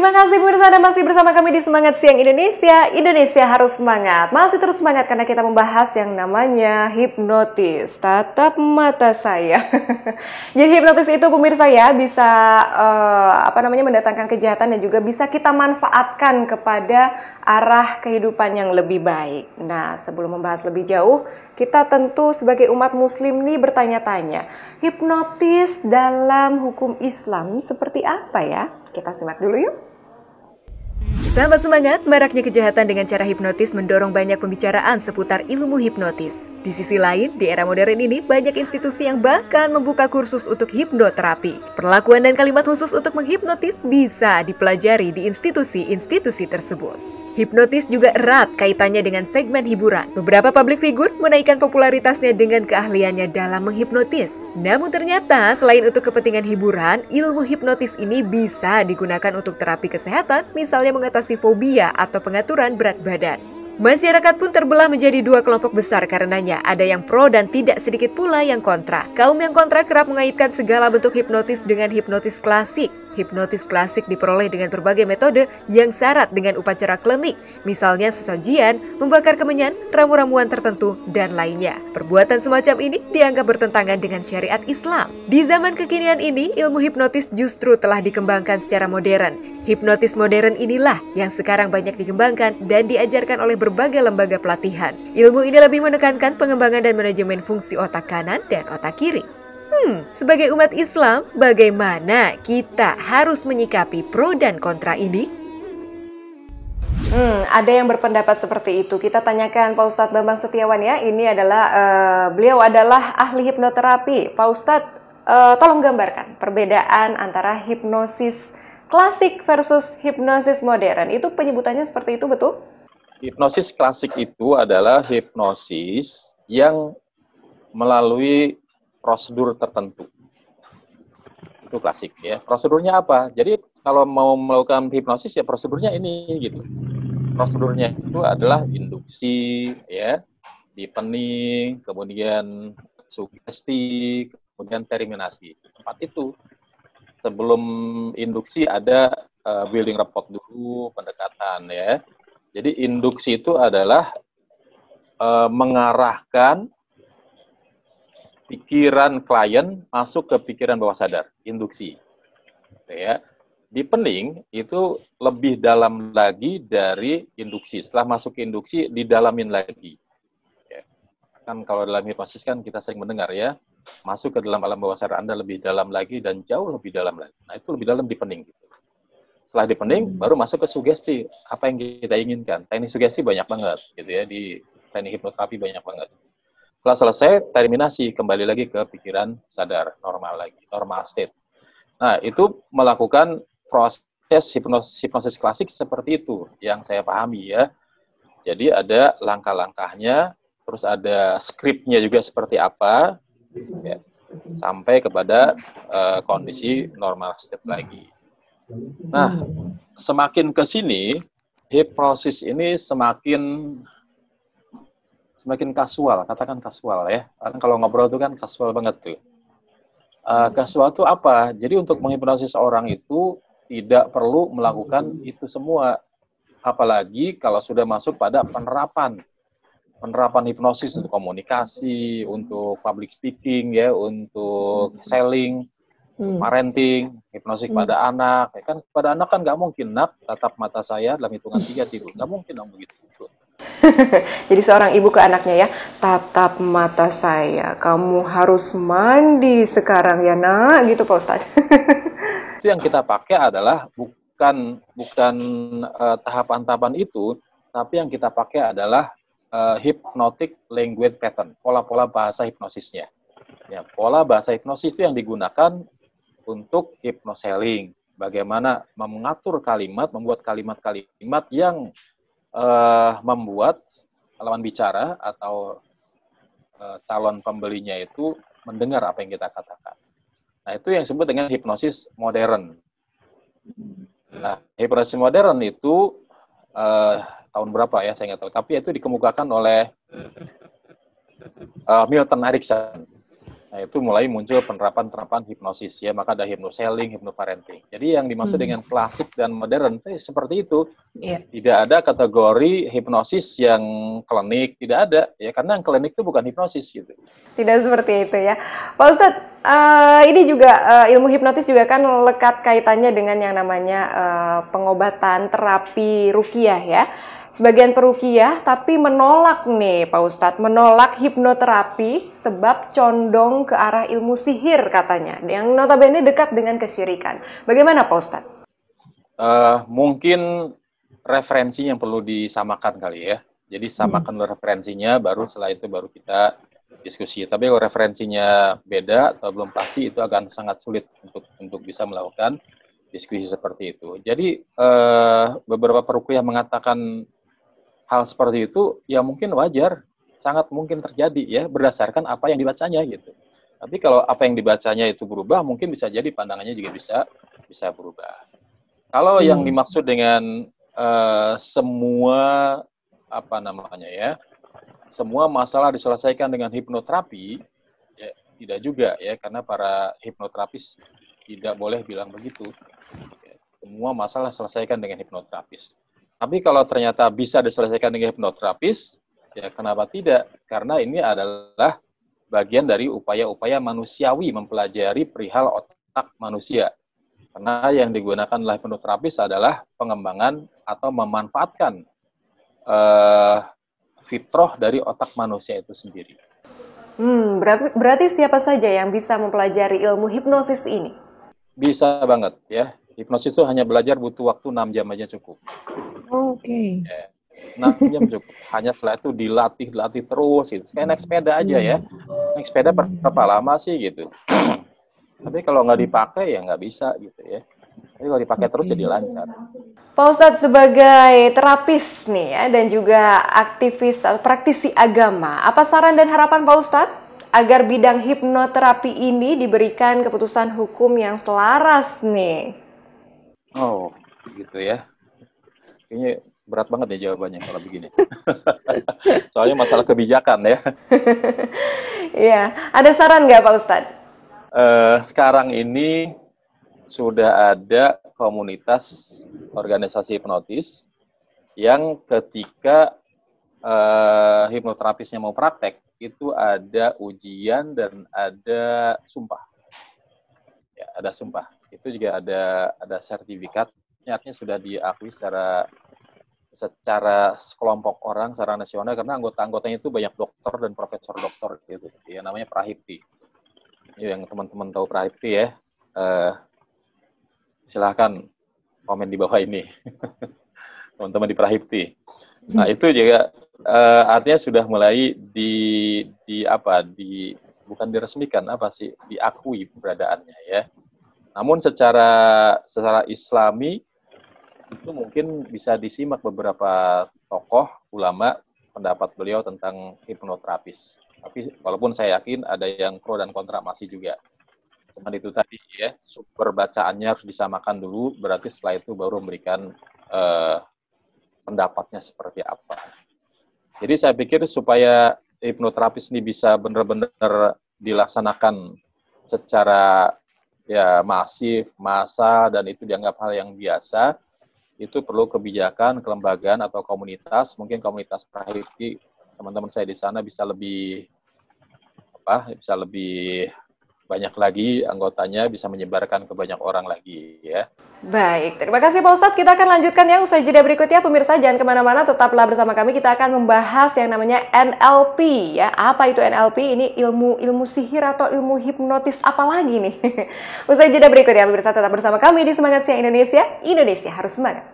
Terima kasih pemirsa, Anda masih bersama kami di Semangat Siang Indonesia. Indonesia harus semangat. Masih terus semangat karena kita membahas yang namanya hipnotis. Tatap mata saya. Jadi hipnotis itu pemirsa ya bisa mendatangkan kejahatan dan juga bisa kita manfaatkan kepada arah kehidupan yang lebih baik. Nah, sebelum membahas lebih jauh, kita tentu sebagai umat muslim nih bertanya-tanya, hipnotis dalam hukum Islam seperti apa ya? Kita simak dulu yuk. Sahabat semangat, maraknya kejahatan dengan cara hipnotis mendorong banyak pembicaraan seputar ilmu hipnotis. Di sisi lain, di era modern ini banyak institusi yang bahkan membuka kursus untuk hipnoterapi. Perlakuan dan kalimat khusus untuk menghipnotis bisa dipelajari di institusi-institusi tersebut. Hipnotis juga erat kaitannya dengan segmen hiburan. Beberapa publik figur menaikkan popularitasnya dengan keahliannya dalam menghipnotis. Namun ternyata selain untuk kepentingan hiburan, ilmu hipnotis ini bisa digunakan untuk terapi kesehatan, misalnya mengatasi fobia atau pengaturan berat badan. Masyarakat pun terbelah menjadi dua kelompok besar karenanya, ada yang pro dan tidak sedikit pula yang kontra. Kaum yang kontra kerap mengaitkan segala bentuk hipnotis dengan hipnotis klasik. Hipnotis klasik diperoleh dengan berbagai metode yang syarat dengan upacara klinik, misalnya sesajian, membakar kemenyan, ramu-ramuan tertentu, dan lainnya. Perbuatan semacam ini dianggap bertentangan dengan syariat Islam. Di zaman kekinian ini, ilmu hipnotis justru telah dikembangkan secara modern. Hipnotis modern inilah yang sekarang banyak dikembangkan dan diajarkan oleh berbagai lembaga pelatihan. Ilmu ini lebih menekankan pengembangan dan manajemen fungsi otak kanan dan otak kiri. Sebagai umat Islam, bagaimana kita harus menyikapi pro dan kontra ini? Ada yang berpendapat seperti itu. Kita tanyakan Pak Ustadz Bambang Setiawan ya. Ini adalah beliau adalah ahli hipnoterapi. Pak Ustadz, tolong gambarkan perbedaan antara hipnosis klasik versus hipnosis modern. Itu penyebutannya seperti itu, betul? Hipnosis klasik itu adalah hipnosis yang melalui prosedur tertentu. Itu klasik ya. Prosedurnya apa? Jadi kalau mau melakukan hipnosis ya prosedurnya ini gitu. Prosedurnya itu adalah induksi ya, deepening, kemudian sugesti, kemudian terminasi. Tempat itu. Sebelum induksi ada building rapport dulu, pendekatan ya. Jadi induksi itu adalah mengarahkan pikiran klien masuk ke pikiran bawah sadar, induksi. Ya. Deepening itu lebih dalam lagi dari induksi. Setelah masuk ke induksi, didalamin lagi. Ya. Kan kalau dalam hipnosis kan kita sering mendengar ya, masuk ke dalam alam bawah sadar Anda lebih dalam lagi dan jauh lebih dalam lagi. Nah itu lebih dalam deepening. Gitu. Setelah deepening, baru masuk ke sugesti. Apa yang kita inginkan? Teknik sugesti banyak banget, gitu ya. Di teknik hipnoterapi banyak banget. Setelah selesai, terminasi, kembali lagi ke pikiran sadar, normal lagi, normal state. Nah, itu melakukan proses hipnosis klasik seperti itu, yang saya pahami ya. Jadi ada langkah-langkahnya, terus ada skripnya juga seperti apa, ya, sampai kepada kondisi normal state lagi. Nah, semakin ke sini, hipnosis ini semakin kasual, katakan kasual ya. Karena kalau ngobrol itu kan kasual banget tuh. Kasual itu apa? Jadi untuk menghipnosis orang itu tidak perlu melakukan itu semua. Apalagi kalau sudah masuk pada penerapan hipnosis untuk komunikasi, untuk public speaking ya, untuk selling, parenting, hipnosis pada anak. Ya kan pada anak kan nggak mungkin, nak, tatap mata saya dalam hitungan 3 tidur. Nggak mungkin dong begitu. Jadi seorang ibu ke anaknya ya, tatap mata saya, kamu harus mandi sekarang ya nak, gitu Pak Ustadz. Itu yang kita pakai adalah bukan tahapan-tahapan itu, tapi yang kita pakai adalah hypnotic language pattern, pola-pola bahasa hipnosisnya. Ya, pola bahasa hipnosis itu yang digunakan untuk hypnoselling. Bagaimana mengatur kalimat, membuat kalimat-kalimat yang membuat lawan bicara atau calon pembelinya itu mendengar apa yang kita katakan. Nah, itu yang disebut dengan hipnosis modern. Nah, hipnosis modern itu tahun berapa ya, saya nggak tahu. Tapi itu dikemukakan oleh Milton Erickson. Nah, itu mulai muncul penerapan-penerapan hipnosis ya, maka ada hypnoselling, hypnoparenting. Jadi yang dimaksud dengan klasik dan modern itu seperti itu. Iya. Tidak ada kategori hipnosis yang klinik, tidak ada ya, karena yang klinik itu bukan hipnosis gitu. Tidak seperti itu ya. Pak Ustadz, ini juga ilmu hipnotis juga kan lekat kaitannya dengan yang namanya pengobatan terapi ruqyah ya. Sebagian peruqyah tapi menolak nih Pak Ustadz, menolak hipnoterapi sebab condong ke arah ilmu sihir katanya, yang notabene dekat dengan kesyirikan. Bagaimana Pak Ustadz? Mungkin referensinya yang perlu disamakan kali ya. Jadi samakan referensinya, baru setelah itu baru kita diskusi. Tapi kalau referensinya beda atau belum pasti, itu akan sangat sulit untuk bisa melakukan diskusi seperti itu. Jadi beberapa peruqyah mengatakan hal seperti itu, ya mungkin wajar, sangat mungkin terjadi ya, berdasarkan apa yang dibacanya gitu. Tapi kalau apa yang dibacanya itu berubah, mungkin bisa jadi pandangannya juga bisa berubah. Kalau yang dimaksud dengan semua apa namanya ya, semua masalah diselesaikan dengan hipnoterapi, ya, tidak juga ya, karena para hipnoterapis tidak boleh bilang begitu. Ya, semua masalah selesaikan dengan hipnoterapis. Tapi kalau ternyata bisa diselesaikan dengan hipnoterapis, ya kenapa tidak? Karena ini adalah bagian dari upaya-upaya manusiawi mempelajari perihal otak manusia. Karena yang digunakan oleh hipnoterapis adalah pengembangan atau memanfaatkan fitrah dari otak manusia itu sendiri. Berarti siapa saja yang bisa mempelajari ilmu hipnosis ini? Bisa banget ya. Hipnosis itu hanya belajar butuh waktu 6 jam aja cukup. Oke. Ya, 6 jam cukup. Hanya setelah itu dilatih terus gitu. Kayak naik sepeda aja ya. Naik sepeda berapa lama sih gitu. Tapi kalau nggak dipakai ya nggak bisa gitu ya. Tapi kalau dipakai terus jadi lancar. Pak Ustadz, sebagai terapis nih ya, dan juga aktivis atau praktisi agama, apa saran dan harapan Pak Ustadz agar bidang hipnoterapi ini diberikan keputusan hukum yang selaras nih? Oh, gitu ya. Kayaknya berat banget ya jawabannya kalau begini. Soalnya masalah kebijakan ya. Iya, ada saran nggak Pak Ustadz? Sekarang ini sudah ada komunitas organisasi hipnotis yang ketika hipnoterapisnya mau praktek, itu ada ujian dan ada sumpah. Ya, ada sumpah. Itu juga ada sertifikatnya, artinya sudah diakui secara sekelompok orang secara nasional, karena anggotanya itu banyak dokter dan profesor dokter gitu ya, namanya Prahipti. Yang teman-teman tahu Prahipti ya, silahkan komen di bawah ini. Teman-teman di Prahipti. Nah, itu juga artinya sudah mulai bukan diresmikan, diakui keberadaannya ya. Namun secara Islami itu mungkin bisa disimak beberapa tokoh ulama pendapat beliau tentang hipnoterapis. Tapi walaupun saya yakin ada yang pro dan kontra masih juga. Cuman itu tadi ya, sumber bacaannya harus disamakan dulu, berarti setelah itu baru memberikan pendapatnya seperti apa. Jadi saya pikir supaya hipnoterapis ini bisa benar-benar dilaksanakan secara ya masif, massa, dan itu dianggap hal yang biasa, itu perlu kebijakan, kelembagaan atau komunitas, mungkin komunitas Prahipti, teman-teman saya di sana bisa lebih banyak lagi anggotanya, bisa menyebarkan ke banyak orang lagi ya. Baik, terima kasih Pak Ustadz. Kita akan lanjutkan ya usai jeda berikutnya. Pemirsa jangan kemana-mana, tetaplah bersama kami. Kita akan membahas yang namanya NLP ya. Apa itu NLP? Ini ilmu sihir atau ilmu hipnotis apa lagi nih? Usai jeda berikut ya pemirsa, tetap bersama kami di Semangat Siang Indonesia. Indonesia harus semangat.